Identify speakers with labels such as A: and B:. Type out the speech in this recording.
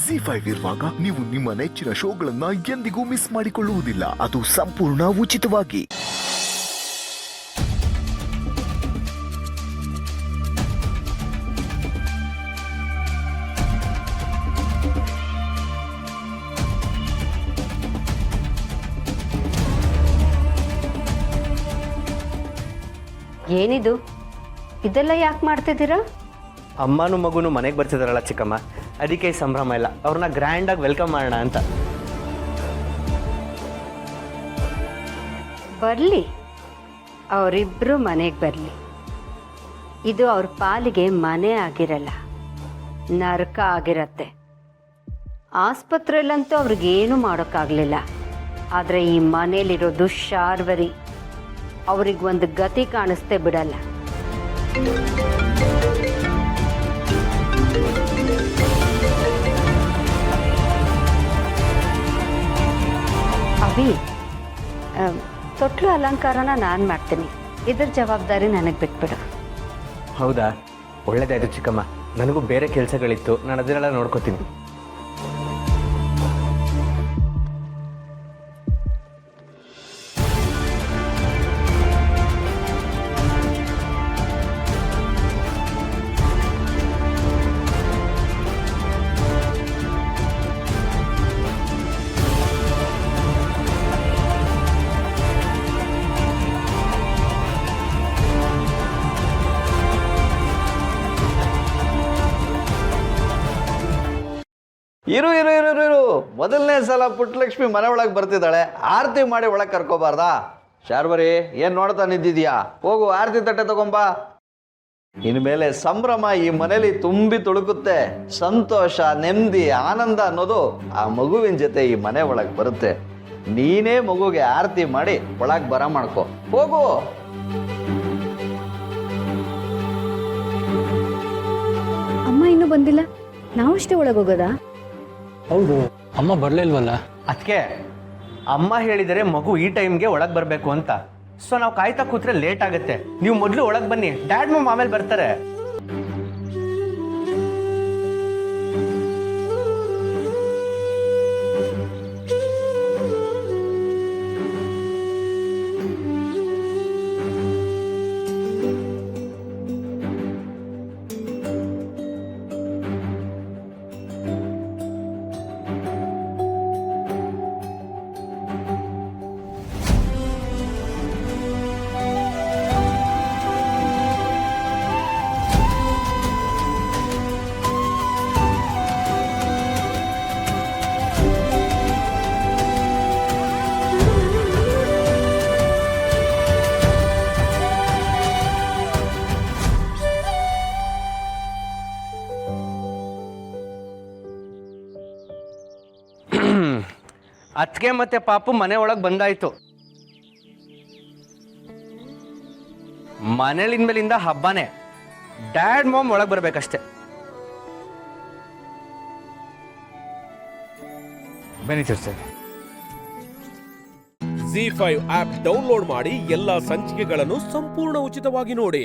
A: ಜಿ5 ಇರುವಾಗ ನೀವು ನಿಮ್ಮ ನೆಚ್ಚಿನ ಶೋಗಳನ್ನ ಎಂದಿಗೂ ಮಿಸ್ ಮಾಡಿಕೊಳ್ಳುವುದಿಲ್ಲ. ಅದು ಸಂಪೂರ್ಣ ಉಚಿತವಾಗಿ.
B: ಏನಿದು ಇದೆಲ್ಲ ಯಾಕೆ ಮಾಡ್ತಿದ್ದೀರಾ?
C: ಅಮ್ಮನೂ ಮಗುನು ಮನೆಗೆ ಬರ್ತಿದಾರಲ್ಲ ಚಿಕ್ಕಮ್ಮ, ಅದಕ್ಕೆ ಸಂಭ್ರಮ ಇಲ್ಲ. ಅವ್ರನ್ನ ಗ್ರ್ಯಾಂಡಾಗಿ ವೆಲ್ಕಮ್ ಮಾಡೋಣ ಅಂತ.
B: ಬರಲಿ, ಅವರಿಬ್ಬರು ಮನೆಗೆ ಬರಲಿ. ಇದು ಅವ್ರ ಪಾಲಿಗೆ ಮನೆ ಆಗಿರಲ್ಲ, ನರಕ ಆಗಿರತ್ತೆ. ಆಸ್ಪತ್ರೆಯಲ್ಲಂತೂ ಅವ್ರಿಗೇನು ಮಾಡೋಕ್ಕಾಗಲಿಲ್ಲ. ಆದರೆ ಈ ಮನೇಲಿರೋ ದುಶ್ಶಾರ್ವರಿ ಅವ್ರಿಗೆ ಒಂದು ಗತಿ ಕಾಣಿಸ್ತೇ ಬಿಡಲ್ಲ. ಅಭಿ, ತೊಟ್ಲು ಅಲಂಕಾರನ ನಾನು ಮಾಡ್ತೀನಿ. ಇದ್ರ ಜವಾಬ್ದಾರಿ ನನಗೆ ಬಿಟ್ಬಿಡು.
C: ಹೌದಾ, ಒಳ್ಳೇದಾಯ್ತು ಚಿಕ್ಕಮ್ಮ. ನನಗೂ ಬೇರೆ ಕೆಲಸಗಳಿತ್ತು, ನಾನು ಅದನ್ನೆಲ್ಲ ನೋಡ್ಕೋತೀನಿ.
D: ಇರು ಇರು ಇರು ಇರು ಮೊದಲನೇ ಸಲ ಪುಟ್ಟಲಕ್ಷ್ಮಿ ಮನೆ ಒಳಗೆ ಬರ್ತಿದ್ದಾಳೆ. ಆರತಿ ಮಾಡಿ ಒಳಗೆ ಕರ್ಕೋಬಾರ್ದಾ? ಶಾರ್ವರಿ, ಏನು ನೋಡ್ತಾ ನಿಂತಿದ್ಯಾ? ಹೋಗು, ಆರತಿ ತಟ್ಟೆ ತಗೊಂಬಾ. ಇನ್ಮೇಲೆ ಸಂಭ್ರಮ ಈ ಮನೇಲಿ ತುಂಬಿ ತುಳುಕುತ್ತೆ. ಸಂತೋಷ, ನೆಮ್ಮದಿ, ಆನಂದ ಅನ್ನೋದು ಆ ಮಗುವಿನ ಜೊತೆ ಈ ಮನೆ ಒಳಗೆ ಬರುತ್ತೆ. ನೀನೇ ಮಗುಗೆ ಆರತಿ ಮಾಡಿ ಒಳಗೆ ಬರ ಮಾಡ್ಕೊ. ಹೋಗು.
E: ಅಮ್ಮ ಇನ್ನೂ ಬಂದಿಲ್ಲ, ನಾವಷ್ಟೇ ಒಳಗೆ ಹೋಗೋದಾ?
F: ಹೌದು, ಅಮ್ಮ ಬರಲಿಲ್ವಲ್ಲ.
C: ಅದಕ್ಕೆ ಅಮ್ಮ ಹೇಳಿದರೆ ಮಗು ಈ ಟೈಮ್ಗೆ ಒಳಗೆ ಬರಬೇಕು ಅಂತ. ಸೊ ನಾವು ಕಾಯ್ತಾ ಕೂತ್ರೆ ಲೇಟ್ ಆಗುತ್ತೆ. ನೀವು ಮೊದಲು ಒಳಗೆ ಬನ್ನಿ, ಡ್ಯಾಡ್ ಮಮ್ ಆಮೇಲೆ ಬರ್ತಾರೆ. ಅತ್ತಿಗೆ ಮತ್ತೆ ಪಾಪು ಮನೆ ಒಳಗೆ ಬಂದಾಯ್ತು. ಮನೇಲಿಂದ್ಮೇಲಿಂದ ಹಬ್ಬನೇ. ಡ್ಯಾಡ್ ಮಾಮ್ ಒಳಗೆ ಬರ್ಬೇಕಷ್ಟೆ. ಬನ್ನಿ ಸರ್.
G: ಜಿ5 ಆಪ್ ಡೌನ್ಲೋಡ್ ಮಾಡಿ ಎಲ್ಲಾ ಸಂಚಿಕೆಗಳನ್ನು ಸಂಪೂರ್ಣ ಉಚಿತವಾಗಿ ನೋಡಿ.